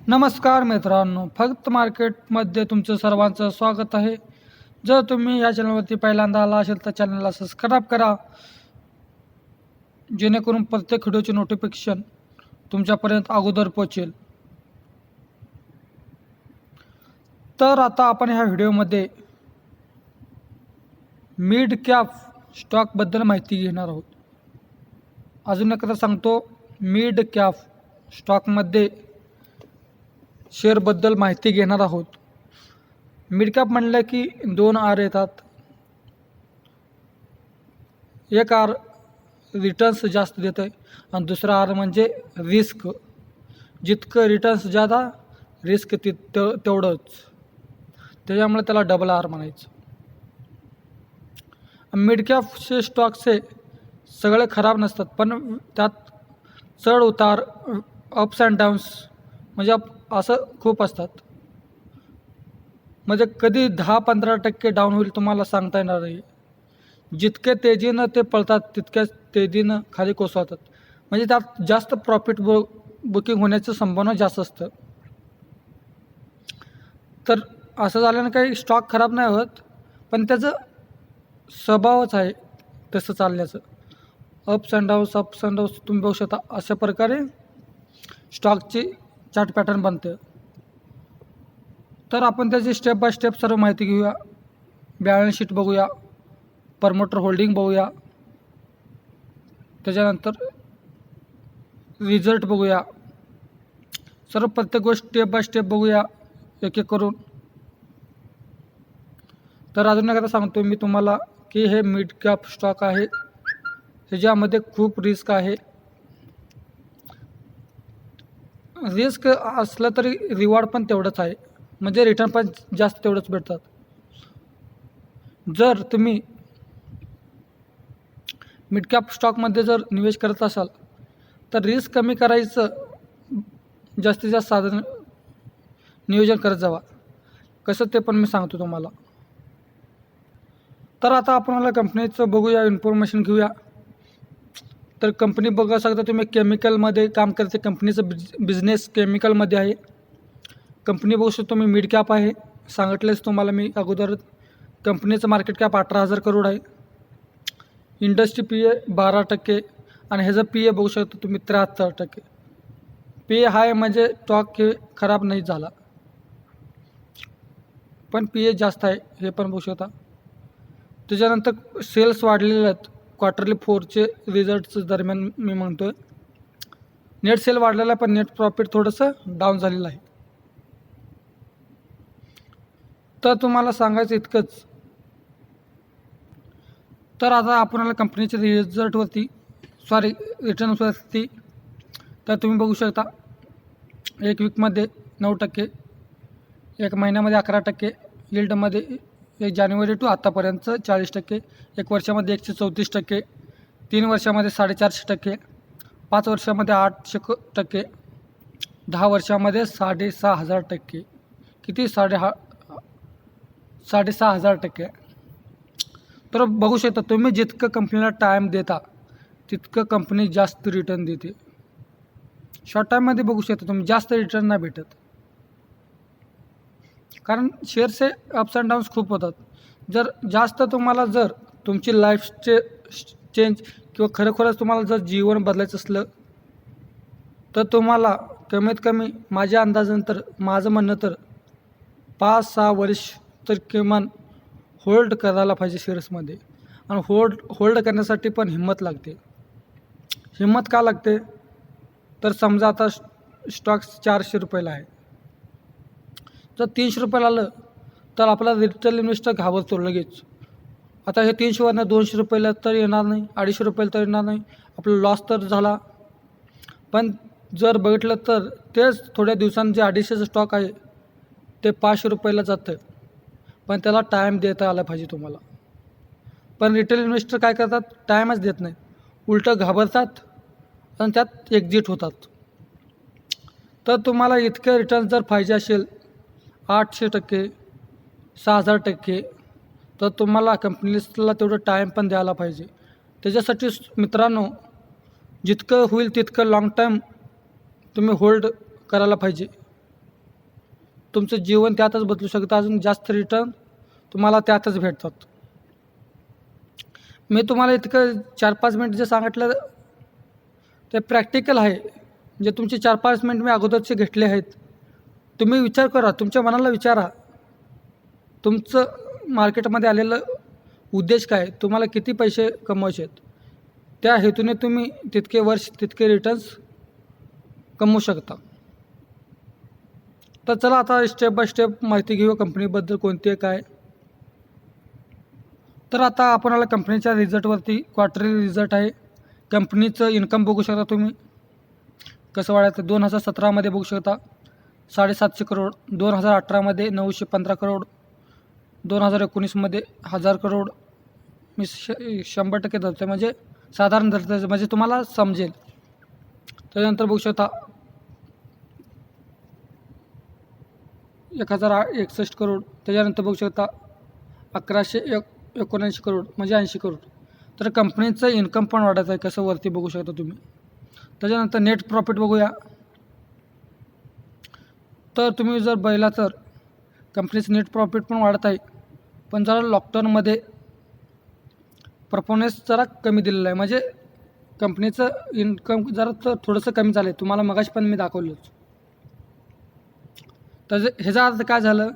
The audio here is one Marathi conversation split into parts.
नमस्कार मित्रांनो, फक्त मार्केटमध्ये तुमचं सर्वांचं स्वागत आहे. जर तुम्ही या चॅनलवरती पहिल्यांदा आला असेल तर चॅनलला सबस्क्राईब करा, जेणेकरून प्रत्येक व्हिडिओचे नोटिफिकेशन तुमच्यापर्यंत अगोदर पोहोचेल. तर आता आपण ह्या व्हिडिओमध्ये मिड कॅप स्टॉकबद्दल माहिती घेणार आहोत. अजून एकदा सांगतो, मिड कॅप स्टॉकमध्ये शेअरबद्दल माहिती घेणार आहोत. मिड कॅप म्हणलं की दोन आर येतात. एक आर रिटर्न्स जास्त देतं आहे आणि दुसरा आर म्हणजे रिस्क. जितकं रिटर्न्स जादा रिस्क तेवढंच, त्याच्यामुळे त्याला डबल आर म्हणायचं. मिड कॅपचे स्टॉक्सचे सगळे खराब नसतात, पण त्यात चढ उतार, अप्स अँड डाऊन्स म्हणजे असं खूप असतात. म्हणजे कधी 10-15% डाऊन होईल तुम्हाला सांगता येणार नाही. जितके तेजीनं ते पळतात तितक्याच तेजीनं खाली कोसळतात. म्हणजे त्यात जास्त प्रॉफिट बुकिंग होण्याचं संभावना जास्त असतं. तर असं झाल्यानं काही स्टॉक खराब नाही होत, पण त्याचं स्वभावच आहे तसं चालण्याचं. अप्स अँड डाऊन्स तुम्ही बघू शकता. अशा प्रकारे स्टॉकची चार्ट पॅटर्न बनते. तर आपण त्याची स्टेप बाय स्टेप सर्व माहिती घेऊया. बॅलन्स शीट बघूया, प्रमोटर होल्डिंग बघूया, त्याच्यानंतर रिझल्ट बघूया. सर्व प्रत्येक गोष्ट स्टेप बाय स्टेप बघूया एक एक करून. तर अजून एकदा सांगतो मी तुम्हाला की हे मिड कॅप स्टॉक आहे, ह्याच्यामध्ये खूप रिस्क आहे. रिस्क असलं तरी रिवॉर्ड पण तेवढंच आहे, म्हणजे रिटर्न पण जास्त तेवढंच भेटतात. जर तुम्ही मिड कॅप स्टॉकमध्ये जर निवेश करत असाल तर रिस्क कमी करायचं जास्तीत जास्त साधन नियोजन करत जावा. कसं ते पण मी सांगतो तुम्हाला. तर आता आपण कंपनीचं बघूया, इन्फॉर्मेशन घेऊया. तर कंपनी बघा शकता तुम्ही, केमिकलमध्ये काम करते. कंपनीचं बिझनेस केमिकलमध्ये आहे. कंपनी बघू शकतो तुम्ही, मिड कॅप आहे. सांगितलेच तुम्हाला मी अगोदर. कंपनीचं मार्केट कॅप 18,000 करोड आहे. इंडस्ट्री पी ए 12% आणि ह्याचं पी ए बघू शकता तुम्ही 73%. पी ए हाय म्हणजे स्टॉक हे खराब नाही झाला, पण पी ए जास्त आहे हे पण बघू शकता. त्याच्यानंतर सेल्स वाढलेले आहेत क्वार्टरली 4चे रिझल्टचं दरम्यान मी म्हणतोय. नेट सेल वाढलेला आहे, पण नेट प्रॉफिट थोडंसं डाऊन झालेलं आहे. तर तुम्हाला सांगायचं इतकंच. तर आता आपल्याला कंपनीच्या रिटर्न्सवरती तर तुम्ही बघू शकता, एक वीकमध्ये 9%, एक महिन्यामध्ये 11%, यील्डमध्ये एक जानेवारी टू आत्तापर्यंत 40%, एक वर्षामध्ये 134%, 3 वर्षामध्ये 450%, 5 वर्षामध्ये 800%, 10 वर्षामध्ये 6,500%. किती? 6,500%. तर बघू शकता तुम्ही, जितकं कंपनीला टाईम देता तितकं कंपनी जास्त रिटर्न देते. शॉर्ट टाईममध्ये बघू शकता तुम्ही जास्त रिटर्न नाही भेटत, कारण शेअरचे अप्स अँड डाऊन्स खूप होतात. जर जास्त तुम्हाला जर तुमची लाईफचे चेंज किंवा खरोखरच तुम्हाला जर जीवन बदलायचं असलं तर तुम्हाला कमीत कमी माझ्या अंदाजानंतर, माझं म्हणणं तर 5-6 वर्ष तर किमान होल्ड करायला पाहिजे शेअर्समध्ये. आणि होल्ड करण्यासाठी पण हिंमत लागते. हिंमत का लागते? तर समजा आता स्टॉक 400 रुपयाला आहे, जर 300 रुपयाला आलं तर आपला रिटेल इन्व्हेस्टर घाबरतो लगेच. आता हे 300वरनं 200 रुपयाला तर येणार नाही, 250 रुपयाला तर येणार नाही, आपला लॉस तर झाला. पण जर बघितलं तर तेच थोड्या दिवसांनी जे 250चं स्टॉक आहे ते 500 रुपयाला जातं, पण त्याला टाईम देता आला पाहिजे तुम्हाला. पण रिटेल इन्व्हेस्टर काय करतात? टाईमच देत नाही, उलटं घाबरतात आणि त्यात एक्झिट होतात. तर तुम्हाला इतके रिटर्न जर पाहिजे असेल 800%, 6,000%, तर तुम्हाला कंपनीला तेवढं टाईम पण द्यायला पाहिजे. त्याच्यासाठी मित्रांनो, जितकं होईल तितकं लाँग टाईम तुम्ही होल्ड करायला पाहिजे. तुमचं जीवन त्यातच बदलू शकतं, अजून जास्त रिटर्न तुम्हाला त्यातच भेटतात. मी तुम्हाला इतकं 4-5 मिनिट जे सांगितलं ते प्रॅक्टिकल आहे. जे तुमचे 4-5 मिनिट मी अगोदरचे घेतले आहेत. तुम्ही विचार करा, तुमच्या मनाला विचारा, तुमचं मार्केटमध्ये आलेलं उद्देश काय? तुम्हाला किती पैसे कमवायचे आहेत? त्या हेतूने तुम्ही तितके वर्ष तितके रिटर्न्स कमवू शकता. तर चला आता स्टेप बाय स्टेप माहिती घेऊ कंपनीबद्दल, कोणती आहे काय. तर आता आपणाला कंपनीच्या रिझल्टवरती क्वार्टरली रिझल्ट आहे. कंपनीचं इन्कम बघू शकता तुम्ही कसं वाढायचं. 2017मध्ये बघू शकता 750 करोड, 2018मध्ये 915 करोड, 2019मध्ये 1000 करोड. मी 100% धरतो, म्हणजे साधारण धरतो, म्हणजे तुम्हाला समजेल. त्याच्यानंतर बघू शकता 1061 करोड. त्याच्यानंतर बघू शकता 1179 करोड, म्हणजे 80 करोड. तर कंपनीचं इन्कम पण वाढत आहे, कसं वरती बघू शकता तुम्ही. त्याच्यानंतर नेट प्रॉफिट बघूया. तर तुम्ही जर बघितला तर कंपनीचं नेट प्रॉफिट पण वाढत आहे, पण जरा लॉकडाऊनमध्ये परफॉर्मन्स जरा कमी दिलेला आहे, म्हणजे कंपनीचं इन्कम जरा तर थोडंसं कमी झालं आहे. तुम्हाला मगाशी पण मी दाखवलंच. तर ह्याचा अर्थ काय झालं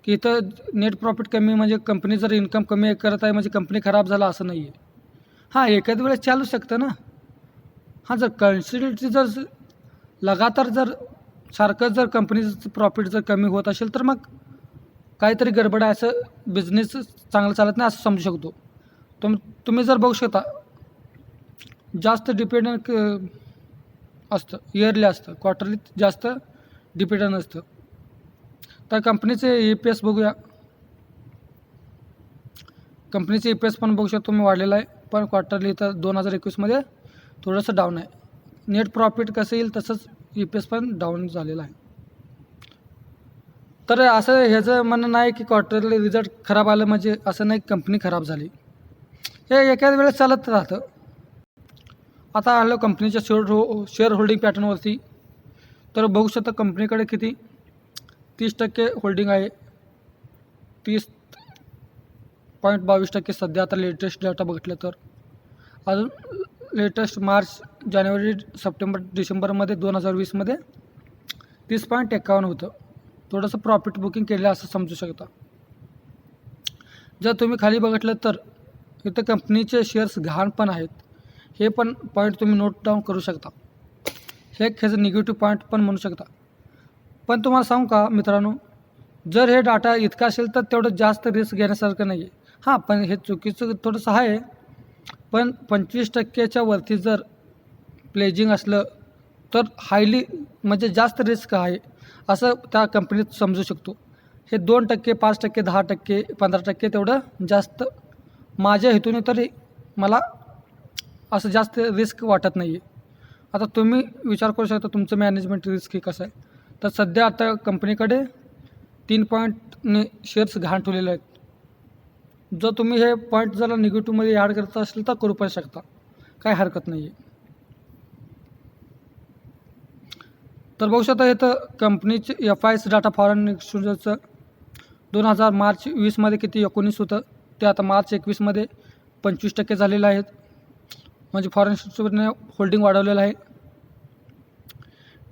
की इथं नेट प्रॉफिट कमी, म्हणजे कंपनी जर इन्कम कमी करत आहे म्हणजे कंपनी खराब झाला असं नाही आहे. हां, एखाद्या वेळेस चालू शकतं ना. हां, जर कन्सिस्टन्सी जर लगातार जर सारखं जर कंपनीचं प्रॉफिट जर कमी होत असेल तर मग काहीतरी गडबड आहे, असं बिझनेस चांगलं चालत नाही असं समजू शकतो. तुम्ही जर बघू शकता जास्त डिपेंडंट असतं, इयरली असतं, क्वार्टरली जास्त डिपेंडंट असतं. तर कंपनीचे EPS बघूया. कंपनीचे EPS पण बघू शकतो तुम्ही वाढलेला आहे, पण क्वार्टरली तर 2021मध्ये थोडंसं डाऊन आहे. नेट प्रॉफिट कसं येईल तसंच EPS पण डाऊन झालेला आहे. तर असं ह्याचं म्हणणं नाही की क्वार्टरली रिझल्ट खराब आलं म्हणजे असं नाही कंपनी खराब झाली, हे एखाद्या वेळेस चालत राहतं. आता आलं कंपनीच्या शेअर होल्डिंग पॅटर्नवरती. तर बघू शकता कंपनीकडे किती 30% होल्डिंग आहे, 30.22% सध्या. आता लेटेस्ट डाटा बघितलं तर अजून लेटेस्ट मार्च, जानेवारी, सप्टेंबर, डिसेंबरमध्ये 2020मध्ये 30.51 होतं. थोडंसं प्रॉफिट बुकिंग केलं असं समजू शकता. जर तुम्ही खाली बघितलं तर इथं कंपनीचे शेअर्स घाण पण आहेत. हे पण पॉईंट तुम्ही नोट डाऊन करू शकता. हे ह्याचं निगेटिव्ह पॉईंट पण म्हणू शकता. पण तुम्हाला सांगू का मित्रांनो, जर हे डाटा इतका असेल तर तेवढं जास्त रिस्क घेण्यासारखं नाही आहे. हां, पण हे चुकीचं थोडंसं आहे. पण 25%च्या वरती जर प्लेजिंग असलं तर हायली, म्हणजे जास्त रिस्क आहे असं त्या कंपनीत समजू शकतो. हे 2%, 5%, 10%, 15% तेवढं जास्त माझ्या हेतूने तरी मला असं जास्त रिस्क वाटत नाही आहे. आता तुम्ही विचार करू शकता तुमचं मॅनेजमेंट रिस्क हे कसं आहे. तर सध्या आता कंपनीकडे 3 पॉईंटने शेअर्स घाण ठेवलेले आहेत. जर तुम्ही हे पॉईंट जर निगेटिव्हमध्ये ॲड करत असेल तर करू पण शकता, काय हरकत नाही आहे. तर बघू शकता इथं कंपनीचे FIS डाटा फॉरेन एक्सचेंजचं 2000 मार्च 20मध्ये किती 19 होतं, ते आता मार्च 21मध्ये 25% झालेलं आहे. म्हणजे फॉरेन एक्सचेंजने होल्डिंग वाढवलेलं आहे.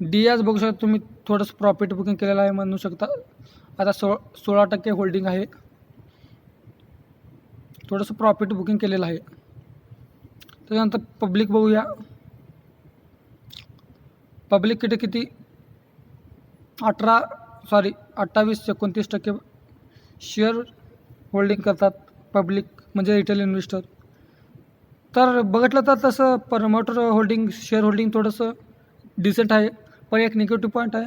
DIAS बघू शकता तुम्ही, थोडंसं प्रॉफिट बुकिंग केलेलं आहे म्हणू शकता. आता 16% होल्डिंग आहे, थोडंसं प्रॉफिट बुकिंग केलेलं आहे. त्याच्यानंतर पब्लिक बघूया. पब्लिक किती 28-29% शेअर होल्डिंग करतात पब्लिक, म्हणजे रिटेल इन्व्हेस्टर. तर बघितलं तर तसं प्रमोटर होल्डिंग, शेअर होल्डिंग थोडंसं डिसेंट आहे. पण एक निगेटिव्ह पॉईंट आहे,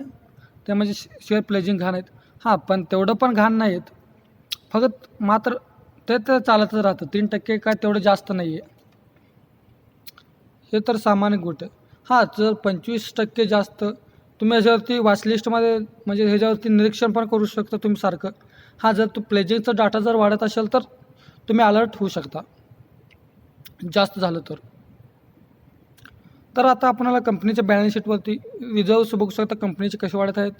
ते म्हणजे शेअर प्लेजिंग घाण आहेत. हां, पण तेवढं पण घाण नाही आहेत, फक्त मात्र ते तर चालतच राहतं. 3% काय तेवढं जास्त नाही आहे, हे तर सामान्य गोष्ट आहे. हां, जर 25% जास्त तुम्ही ह्याच्यावरती वॉचलिस्टमध्ये, म्हणजे ह्याच्यावरती निरीक्षण पण करू शकता तुम्ही सारखं. हां, जर तो प्लेजिंगचा डाटा जर वाढत असेल तर तुम्ही अलर्ट होऊ शकता जास्त झालं तर. तर आता आपल्याला कंपनीच्या बॅलन्स शीटवरती रिझर्व्स बघू शकता कंपनीचे कसे वाढत आहेत.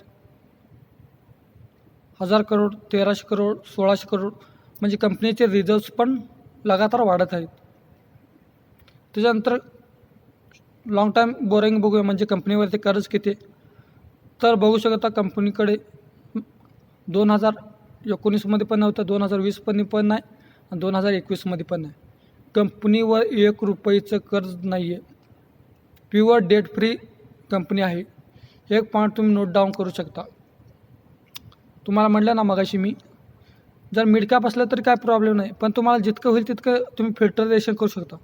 1000 करोड, 1300 करोड, 1600 करोड, म्हणजे कंपनीचे रिझर्व्स पण लगातार वाढत आहेत. त्याच्यानंतर लाँग टाईम बोरिंग बघूया, म्हणजे कंपनीवरती कर्ज किती आहे. तर बघू शकता कंपनीकडे 2019मध्ये पण नव्हतं, 2020मध्ये पण नाही आणि 2021मध्ये पण नाही. कंपनीवर 1 रुपयाचं कर्ज नाही आहे. प्युअर डेट फ्री कंपनी आहे. एक पॉईंट तुम्ही नोट डाऊन करू शकता. तुम्हाला म्हटलं ना मगाशी मी, जर मिड कॅप असलं तरी काय प्रॉब्लेम नाही, पण तुम्हाला जितकं होईल तितकं तुम्ही फिल्टरेशन करू शकता.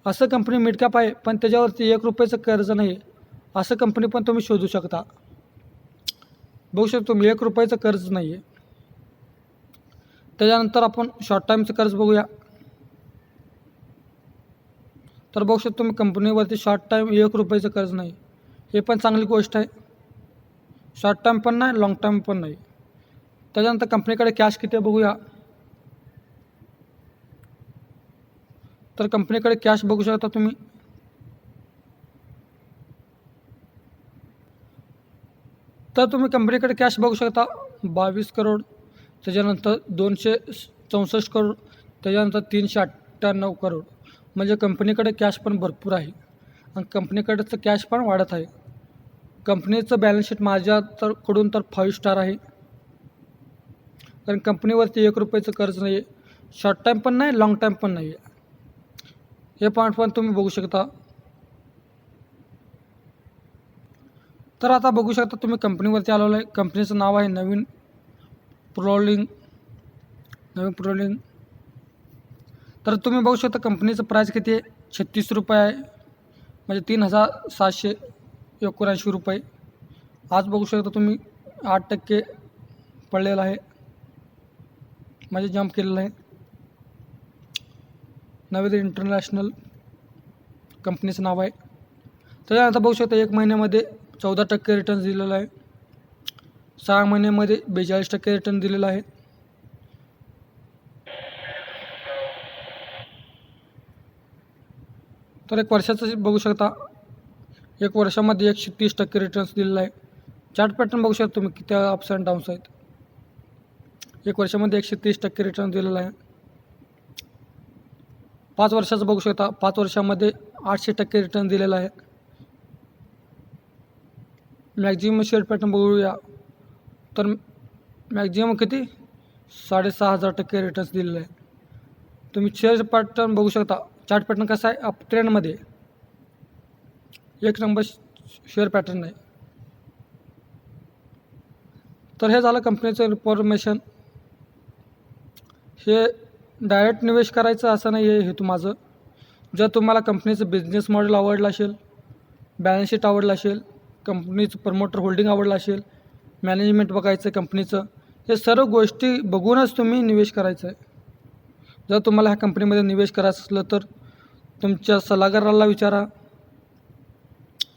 असं कंपनी मिड कॅप आहे पण त्याच्यावरती 1 रुपयाचं कर्ज नाही आहे, असं कंपनी पण तुम्ही शोधू शकता. बघू शकतो तुम्ही 1 रुपयाचं कर्ज नाही आहे. त्याच्यानंतर आपण शॉर्ट टाईमचं कर्ज बघूया. तर बघू शकतो तुम्ही कंपनीवरती शॉर्ट टाईम 1 रुपयाचं कर्ज नाही. हे पण चांगली गोष्ट आहे. शॉर्ट टाईम पण नाही, लाँग टाईम पण नाही. त्याच्यानंतर कंपनीकडे कॅश किती आहे बघूया. तर कंपनीकडे कॅश बघू शकता तुम्ही. तर तुम्ही कंपनीकडे कॅश बघू शकता 22 करोड, त्याच्यानंतर 264 करोड, त्याच्यानंतर 398 करोड, म्हणजे कंपनीकडे कॅश पण भरपूर आहे आणि कंपनीकडचं कॅश पण वाढत आहे. कंपनीचं बॅलन्स शीट माझ्या कडून तर 5 स्टार आहे, कारण कंपनीवरती 1 रुपयाचं कर्ज नाही आहे, शॉर्ट टाईम पण नाही, लाँग टाईम पण नाही आहे. हे पॉईंट पण तुम्ही बघू शकता. तर आता बघू शकता तुम्ही कंपनीवरती आलेलं आहे. कंपनीचं नाव आहे नवीन प्रोलिंग. तर तुम्ही बघू शकता कंपनीचं प्राईस किती आहे, 36 रुपये आहे, म्हणजे 3779 रुपये. आज बघू शकता तुम्ही 8% पडलेला आहे, म्हणजे जंप केलेलं आहे. नवीन इंटरनॅशनल कंपनीचं नाव आहे. त्याच्यानंतर बघू शकता 1 महिन्यामध्ये 14% रिटर्न दिलेला आहे, 6 महिन्यामध्ये 42% रिटर्न दिलेला आहे. तर 1 वर्षाचं बघू शकता, 1 वर्षामध्ये 130% रिटर्न्स दिलेला आहे. चार्ट पॅटर्न बघू शकता तुम्ही किती अप्स अँड डाऊन्स आहेत. 1 वर्षामध्ये 130% रिटर्न दिलेला आहे. 5 वर्षाचं बघू शकता, 5 वर्षामध्ये 800% रिटर्न दिलेला आहे. मॅक्झिमम शेअर पॅटर्न बघूया, तर मॅक्झिमम किती 6500% रिटर्न्स दिलेला आहे. तुम्ही शेअर पॅटर्न बघू शकता. चार्ट पॅटर्न कसा आहे, अप ट्रेंडमध्ये 1 नंबर शेअर पॅटर्न आहे. तर हे झालं कंपनीचं इन्फॉर्मेशन. हे डायरेक्ट निवेश करायचं असं नाही आहे हेतू माझं. जर तुम्हाला कंपनीचं बिझनेस मॉडेल आवडलं असेल, बॅलन्स शीट आवडलं असेल, कंपनीचं प्रमोटर होल्डिंग आवडलं असेल, मॅनेजमेंट बघायचं आहे कंपनीचं, हे सर्व गोष्टी बघूनच तुम्ही निवेश करायचं आहे. जर तुम्हाला ह्या कंपनीमध्ये निवेश करायचं असलं तर तुमच्या सल्लागाराला विचारा,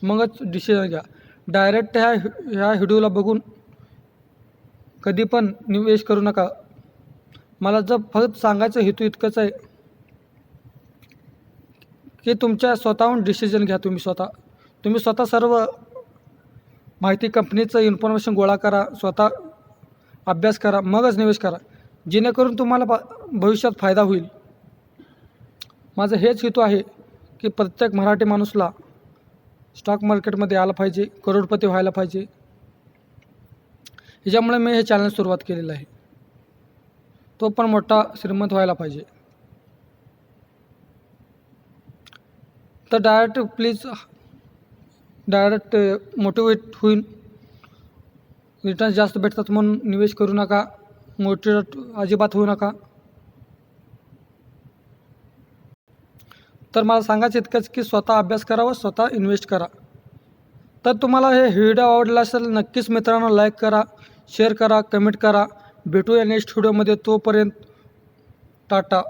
मगच डिसिजन घ्या. डायरेक्ट ह्या व्हिडिओला बघून कधी पण निवेश करू नका. मला जर फक्त सांगायचं हेतू इतकंच आहे की तुमच्या स्वतःहून डिसिजन घ्या. तुम्ही स्वतः सर्व माहिती कंपनीचं इन्फॉर्मेशन गोळा करा, स्वतः अभ्यास करा, मगच निवेश करा, जेणेकरून तुम्हाला भविष्यात फायदा होईल. माझं हेच हेतू आहे की प्रत्येक मराठी माणूसला स्टॉक मार्केटमध्ये आलं पाहिजे, करोडपती व्हायला पाहिजे. ह्याच्यामुळे मी हे चॅनल सुरुवात केलेलं आहे. तो पण मोठा श्रीमंत व्हायला पाहिजे. तर डायरेक्ट मोटिवेट होईन, रिटर्न जास्त भेटतात म्हणून निवेश करू नका, मोटिवेट अजिबात होऊ नका. तर मला सांगायचं इतकंच की स्वतः अभ्यास करा व स्वतः इन्व्हेस्ट करा. तर तुम्हाला हे व्हिडिओ आवडला असेल नक्कीच मित्रांनो लाईक करा, शेअर करा, कमेंट करा. भेटूया नेक्स्ट व्हिडिओमध्ये. तोपर्यंत टाटा.